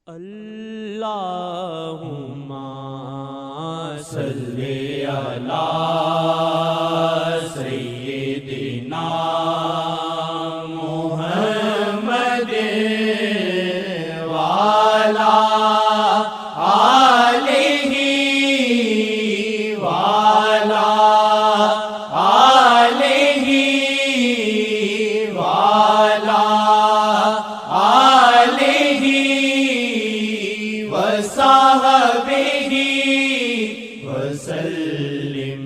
اللہم صلی علی سیدنا محمد وعلی آلہ وعلی آلہ وعلی آلہ وصحبہ وسلم۔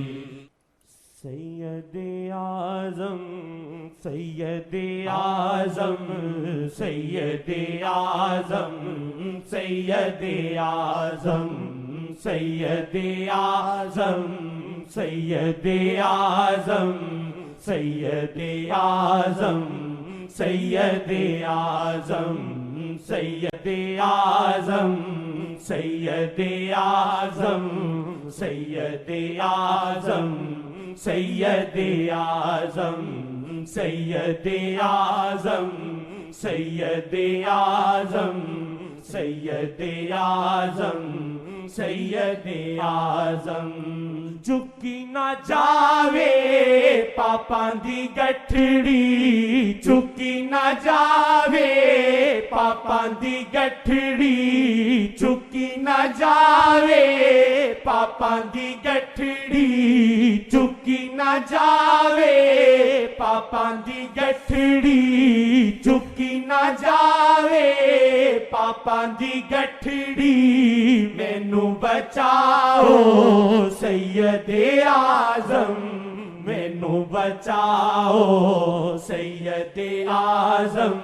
سید اعظم سید اعظم سید اعظم سید اعظم سید اعظم سید اعظم سید اعظم سید اعظم سید اعظم سید اعظم سید اعظم سید اعظم سید اعظم سید اعظم سید اعظم سید اعظم چکی نہ جاوے پاپاں دی گٹھڑی چکی نہ جاوے پاپاں دی گٹھڑی چکی نہ جاوے پاپاں دی گٹھڑی چکی نہ جاوے پاپاں دی گٹھڑی چکی نہ جاوے پاپاں دی گٹھڑی مینوں بچاؤ سید اعظم مینوں بچاؤ سید اعظم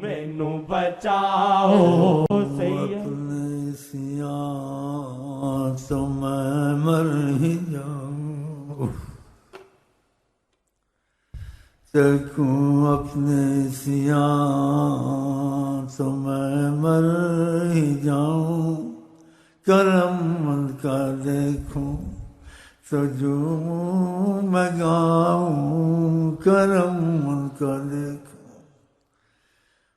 مینوں بچاؤ سید سیاں تو میں مر ہی جاؤں تکوں اپنے سیاں تو میں مر ہی جاؤں کرم مند کا دیکھوں تو جو میں گاؤں کرم مند کا دیکھوں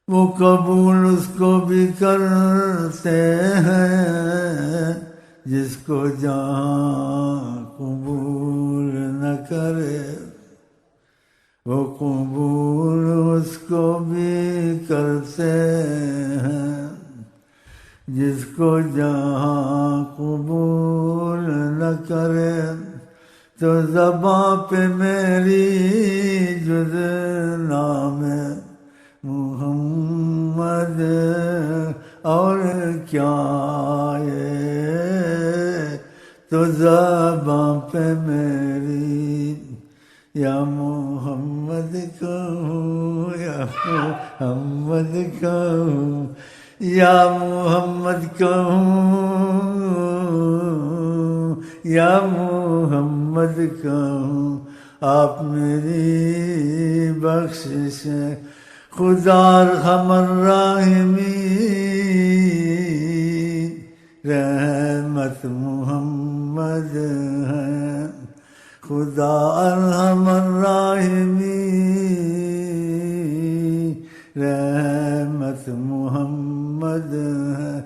وہ قبول اس کو بھی کرتے ہیں جس کو جہاں قبول نہ کرے وہ قبول اس کو بھی کرتے ہیں جس کو جہاں قبول نہ کرے تو زباں پہ میری جز نام محمد اور کیا ہے تو زباں پہ میری یا محمد کہوں یا محمد کہوں یا محمد کہوں یا محمد کہوں آپ میری بخشش ہیں خدا ارحم الراحمین رحمت محمد ہے خدا ارحم الراحمین رحمت محمد ہے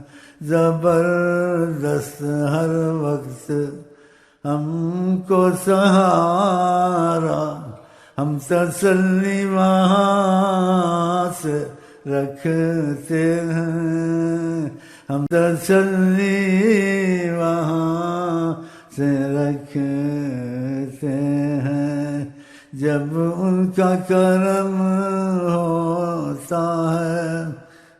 زبردست ہر وقت ہم کو سہارا ہم تسلی وہاں سے رکھتے ہیں ہم تسلی وہاں سے رکھتے ہیں جب ان کا کرم ہوتا ہے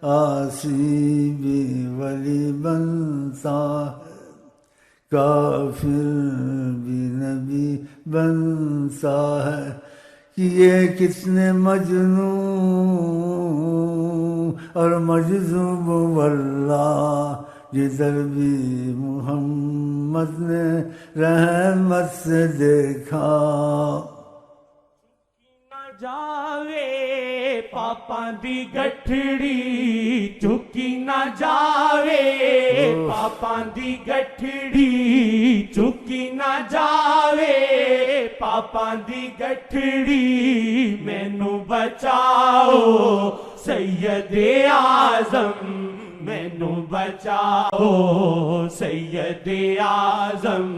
عاصی بھی ولی بنتا ہے کافر بھی نبی بنتا ہے کہ یہ کتنے مجنون اور مجذوب واللہ جدھر بھی محمد نے رحمت سے دیکھا جاوے پاپاں دی گٹھڑی چکی نہ جاوے پاپاں دی گٹھڑی چکی نہ جاوے پاپاں دی گٹھڑی مینوں بچاؤ سید اعظم مینوں بچاؤ سید اعظم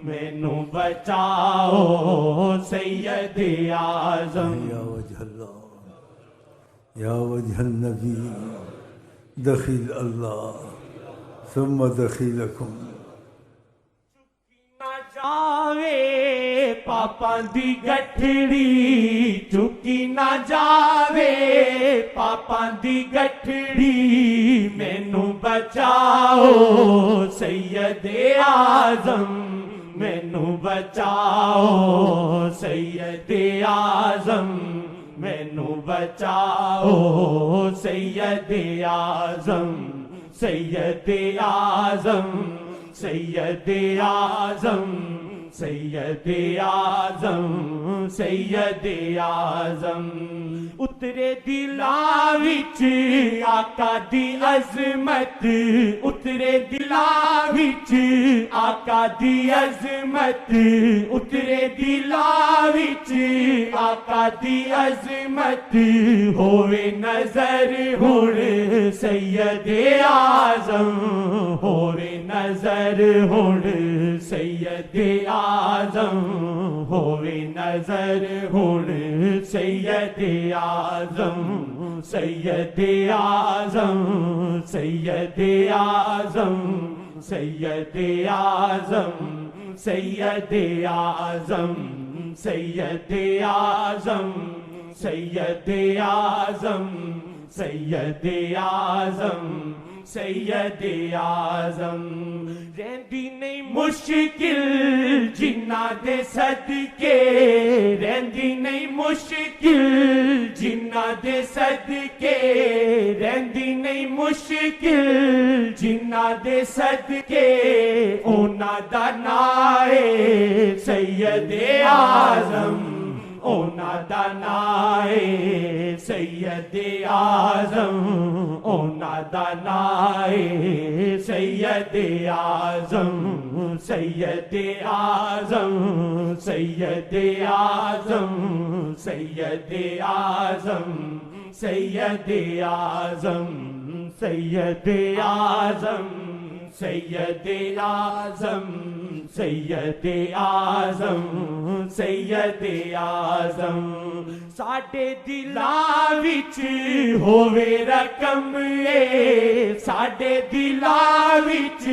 مینوں بچاؤ سید اعظم یا وجہ اللہ یا وجہ النبی دخیل اللہ ثم دخیلکم نہ جاوے پاپاں دی گٹھڑی چکی نہ جاوے پاپاں دی گٹھڑی مینوں بچاؤ سید اعظم مینوں بچاؤ سید اعظم مینوں بچاؤ سید اعظم سید اعظم سید اعظم سید اعظم سید اعظم اترے دلاں وچ آقا دی عظمت اترے دلاں وچ آقا دی عظمت اترے دلاں وچ آقا دی عظمت ہوئے نظر ہن سید اعظم ہوئے نظر ہن سید اعظم ہوئے نظر ہن سید اعظم سید اعظم سید اعظم سید اعظم سید اعظم سید اعظم سید اعظم سید اعظم سید اعظم رہندی نہیں مشکل جنہ دے صدقے رہندی نہیں مشکل جنہ دے صدقے رہندی نہیں مشکل جنہ دے صدقے اونا دا نائے سید اعظم اونا دا نائے سید اعظم اونا دا نائے سید اعظم سید اعظم سید اعظم سید اعظم سید اعظم سید اعظم سید اعظم سید اعظم سید اعظم ساڈے دلاں وچ ہووے رقم اے ساڈے دلاں وچ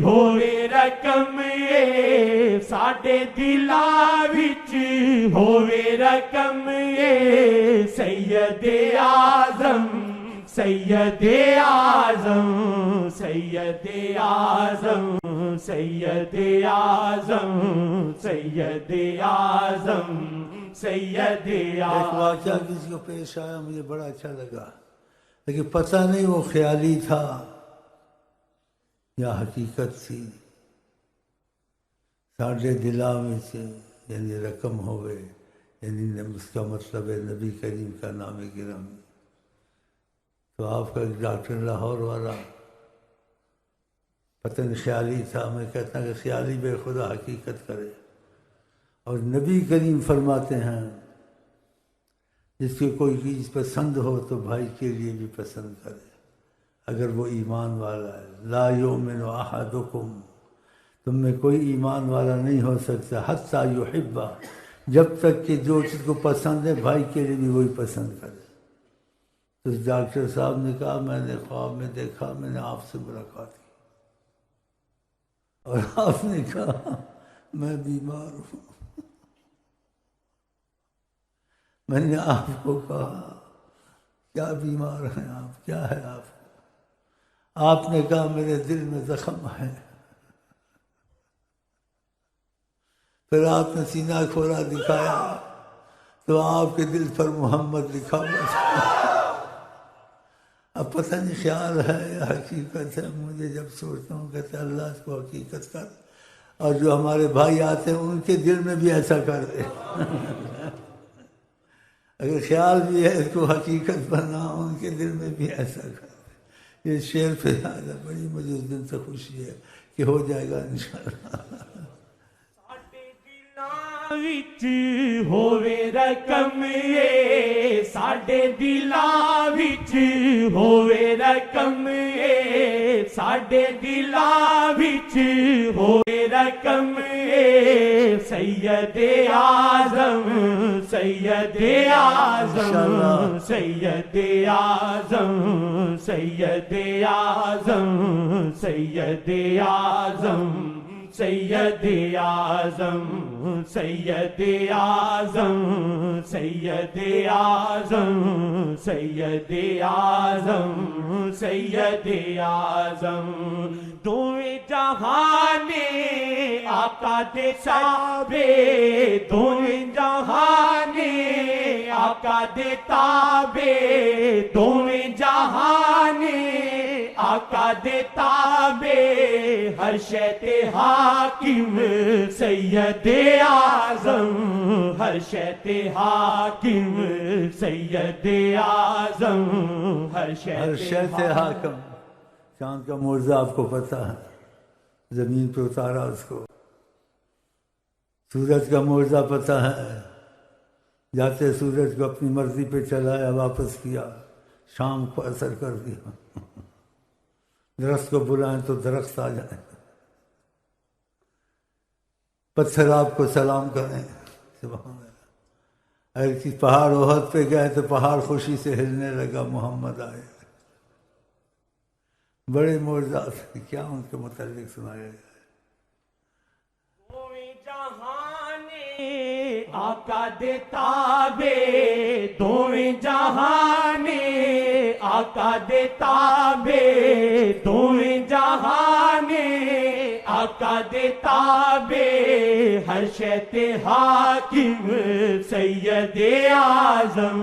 ہووے رقم اے ساڈے دلاں وچ ہووے رقم اے سید اعظم سید اعظم سید اعظم سید اعظم سید اعظم سید ایک اعظم واقعہ کسی کو پیش آیا مجھے بڑا اچھا لگا لیکن پتہ نہیں وہ خیالی تھا یا حقیقت تھی ساڈے دلاں وچ یعنی رقم ہوئے یعنی اس کا مطلب ہے نبی کریم کا نام گرامی تو آپ کا ایک ڈاکٹر لاہور والا پتہ نہیں خیالی تھا میں کہتا ہوں کہ خیالی بے خدا حقیقت کرے اور نبی کریم فرماتے ہیں جس کی کوئی چیز پسند ہو تو بھائی کے لیے بھی پسند کرے اگر وہ ایمان والا ہے لا یؤمن احدکم تم میں کوئی ایمان والا نہیں ہو سکتا حتی یحب جب تک کہ جو چیز کو پسند ہے بھائی کے لیے بھی وہی پسند کرے تو اس ڈاکٹر صاحب نے کہا میں نے خواب میں دیکھا میں نے آپ سے ملاقات کی اور آپ نے کہا میں بیمار ہوں میں نے آپ کو کہا کیا بیمار ہیں آپ کیا ہے آپ نے کہا میرے دل میں زخم ہے پھر آپ نے سینہ کھولا دکھایا تو آپ کے دل پر محمد لکھا ہوا تھا اب پتہ نہیں خیال ہے یا حقیقت ہے مجھے جب سوچتا ہوں کہتے اللہ اس کو حقیقت کر اور جو ہمارے بھائی آتے ہیں ان کے دل میں بھی ایسا کر دے اگر خیال بھی ہے اس کو حقیقت بنا ان کے دل میں بھی ایسا کر دے یہ شعر پہ زیادہ بڑی مجھے اس دن سے خوشی ہے کہ ہو جائے گا انشاءاللہ ਵਿੱਚ ਹੋਵੇ ਰਕਮ ਏ ਸਾਡੇ ਦਿਲਾਂ ਵਿੱਚ ਹੋਵੇ ਰਕਮ ਏ ਸਾਡੇ ਦਿਲਾਂ ਵਿੱਚ ਹੋਵੇ ਰਕਮ ਏ ਸੈਯਦ-ਏ ਆਜ਼ਮ ਸੈਯਦ-ਏ ਆਜ਼ਮ ਸੈਯਦ-ਏ ਆਜ਼ਮ ਸੈਯਦ-ਏ ਆਜ਼ਮ ਸੈਯਦ-ਏ ਆਜ਼ਮ سید اعظم سید اعظم سید اعظم سید اعظم سید اعظم دوویں جہان آقا دے تابع دوویں جہان آقا دے تابع دوویں جہان آقا دے تابع ہر شے تے حاکم سید اعظم ہر شے تے حاکم سید اعظم ہر شے تے حاکم چاند کا معجزہ آپ کو پتہ ہے زمین پہ اتارا اس کو سورج کا معجزہ پتہ ہے جاتے سورج کو اپنی مرضی پہ چلایا واپس کیا شام کو اثر کر دیا درخت کو بلائیں تو درخت آ جائیں پتھر آپ کو سلام کریں سبحان اللہ اگر کسی پہاڑ احد پہ گئے تو پہاڑ خوشی سے ہلنے لگا محمد آئے بڑے معجزات کیا ان کے متعلق سنایا گیا آقا دے تابع دوویں جہان آقا دے تابع دوویں جہان آقا دے تابع ہر شے تے حاکم سید اعظم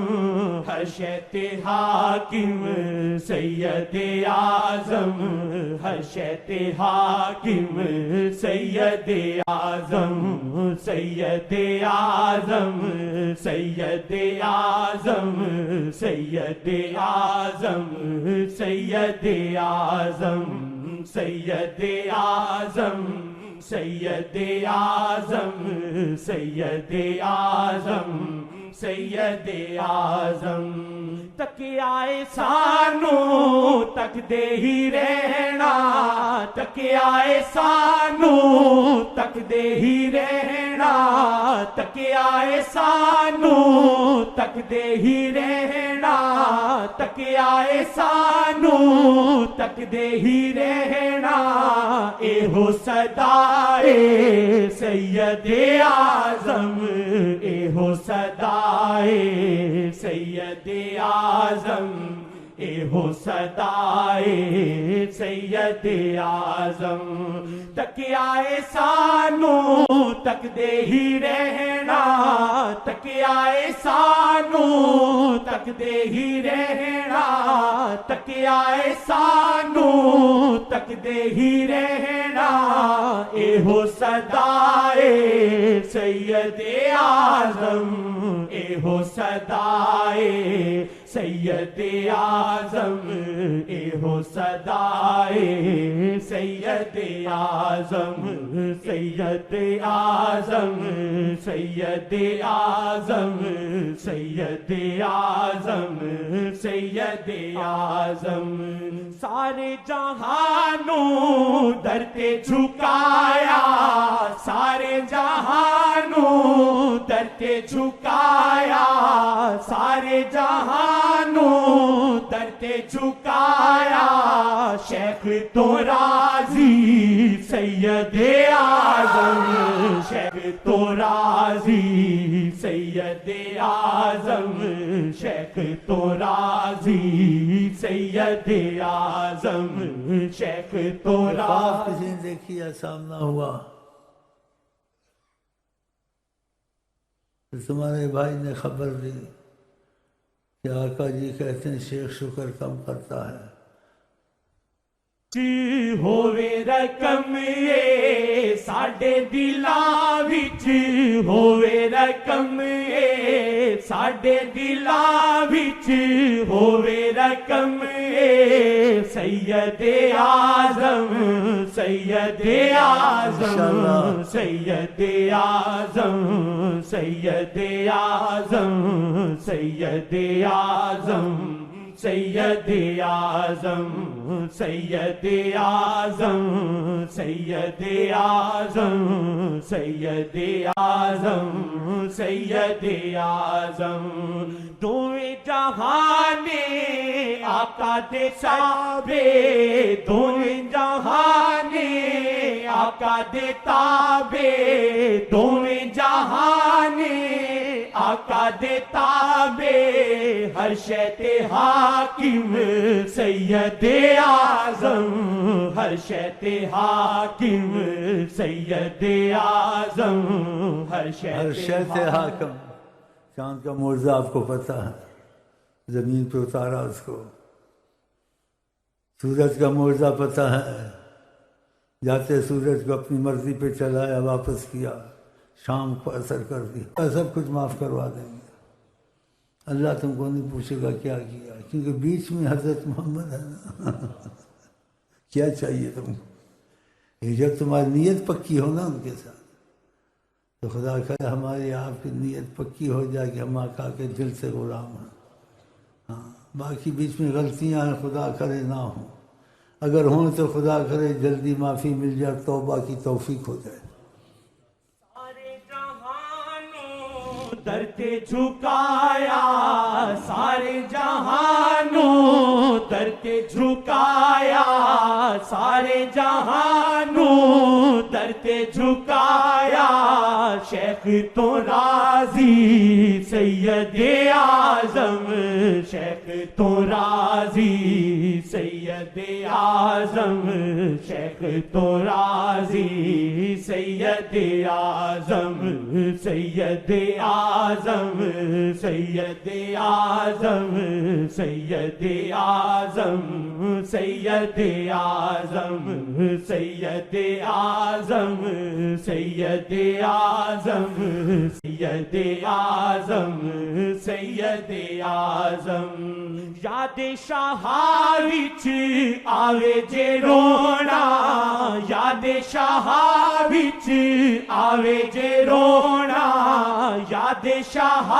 ہر شے تے حاکم سید اعظم ہر شے تے حاکم سید اعظم سید اعظم سید اعظم سید اعظم سید اعظم سید اعظم سید اعظم سید اعظم سید اعظم تکیائے سانو تکدے ہی رہنا تکیائے سانو تکدے ہی رہنا تکیائے سانو تکدے ہی رہنا تکیائے سانو تکدے ہی رہنا ایہو صدائے سید اعظم ایہو صدائے سید اعظم ایہو صدائے سید اعظم تکیائے سانو تکدے ہی رہنا تکیائے سانو تکدے ہی رہنا تکیائے سانو تکدے ہی رہنا ایہو صدائے سید اعظم ایہو صدائے سید اعظم ایہو صدائے سید اعظم سید اعظم سید اعظم سید اعظم سید اعظم سارے جہانوں در تے جھکایا سارے جہانوں در تے جھکایا سارے جہانوں در تے جھکایا شیخ تو راضی سید اعظم شیخ تو راضی سید اعظم شیخ تو راضی سید اعظم شیخ تو راضی کسی نے دیکھی ہے سامنا ہوا تمہارے بھائی نے خبر دی کہ آقا جی کہتے ہیں شیخ شکر کم کرتا ہے ہووے رقم اے ساڈے دلاں وچ ہووے رقم اے ساڈے دلاں وچ ہووے رقم اے سید اعظم سید اعظم سید اعظم سید اعظم سید اعظم سید اعظم سید اعظم سید اعظم سید اعظم سید اعظم دوویں جہانے آقا دے تابے دوویں جہانے آقا دے تابے دوویں جہانے آقا دے تابے ہر شے تے حاکم سید اعظم ہر شے تے حاکم سید اعظم ہر شے تے حاکم چاند کا معجزہ آپ کو پتہ ہے زمین پہ اتارا اس کو سورج کا معجزہ پتہ ہے جاتے سورج کو اپنی مرضی پہ چلایا واپس کیا شام کو اثر کر دیا سب کچھ معاف کروا دیں گے اللہ تم کو نہیں پوچھے گا کیا کیا کیونکہ بیچ میں حضرت محمد ہے نا کیا چاہیے تم کو جب تمہاری نیت پکی ہو نا ان کے ساتھ تو خدا کرے ہماری آپ کی نیت پکی ہو جائے کہ ہم آقا کے دل سے غلام ہیں ہاں باقی بیچ میں غلطیاں ہیں خدا کرے نہ ہوں اگر ہوں تو خدا کرے جلدی معافی مل جائے توبہ کی توفیق ہو جائے در تے جھکایا سارے جہانوں در تے جھکایا سارے جہانوں در تے جھکایا شیخ تو راضی سید اعظم شیخ تو راضی سید اعظم شیخ تو راضی سید اعظم سید اعظم سید اعظم سید اعظم سید اعظم سید اعظم سید اعظم سید اعظم سید اعظم یاد شاہ وچ آوے جے رونا یاد شاہ وچ آوے جے رونا یاد شاہ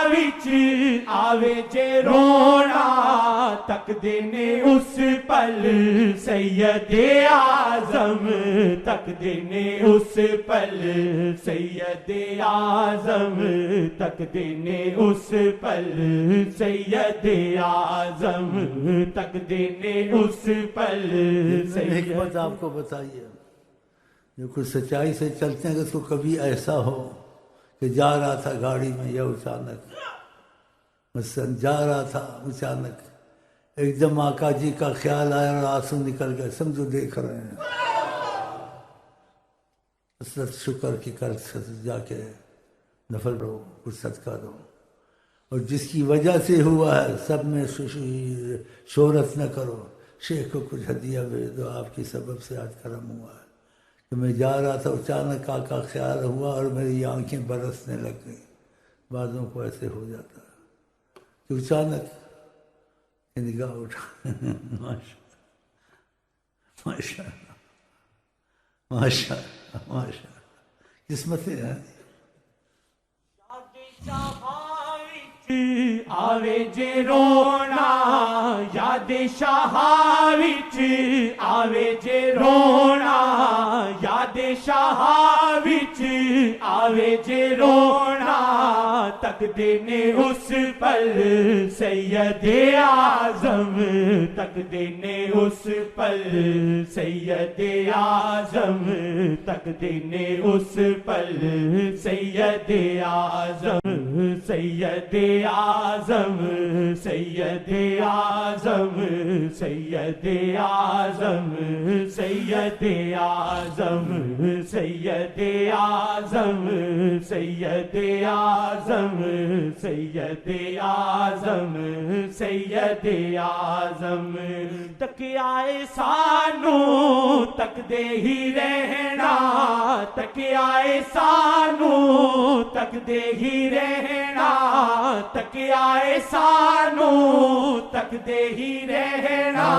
وچ آوے جے رونا تک دینے اس پل سید اعظم تک دینے اس پل سید اعظم تک دینے اس پل سید اعظم تک دینے اس پل حکمت آپ کو بتائیے جو کچھ سچائی سے چلتے ہیں کہ اس کو کبھی ایسا ہو کہ جا رہا تھا گاڑی میں یا اچانک مثلا جا رہا تھا اچانک ایک دم آقا جی کا خیال آیا اور آنسو نکل گئے سمجھو دیکھ رہے ہیں حسرت شکر کی کر جا کے نفل دو کچھ صدقہ دو اور جس کی وجہ سے ہوا ہے سب میں شہرت نہ کرو شیخ کو کچھ ہدیہ بھیج دو آپ کی سبب سے آج کرم ہوا ہے کہ میں جا رہا تھا اچانک آقا خیال ہوا اور میری آنکھیں برسنے لگ گئیں بعضوں کو ایسے ہو جاتا ہے کہ اچانک نگاہ اٹھا ماشاء ماشاء ماشاء قسمتیں ہیں آوے جے رونا یاد شاہ وچ آوے جے رونا یاد شاہ وچ آوے جے رونا تک دینے اس پل سید اعظم تک دینے اس پل سید اعظم تک دینے اس پل سید اعظم سید اعظم سید اعظم سید اعظم سید اعظم سید اعظم سید اعظم سید اعظم سید اعظم تکیائے سانو تک دے ہی رہنا تکیائے سانو تک دے ہی رہنا تکیائے سانو تک دے ہی رہنا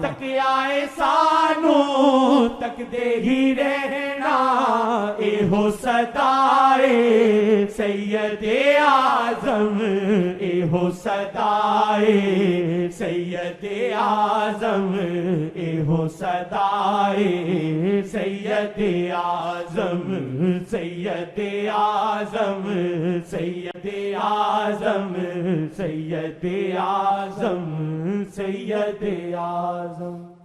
تکیائے سانو تک دے ہی رہنا اے ہو صدائے سید اعظم اے ہو صدائے سید اعظم اے ہو صدائے سید اعظم سید اعظم سید اعظم سید اعظم سید اعظم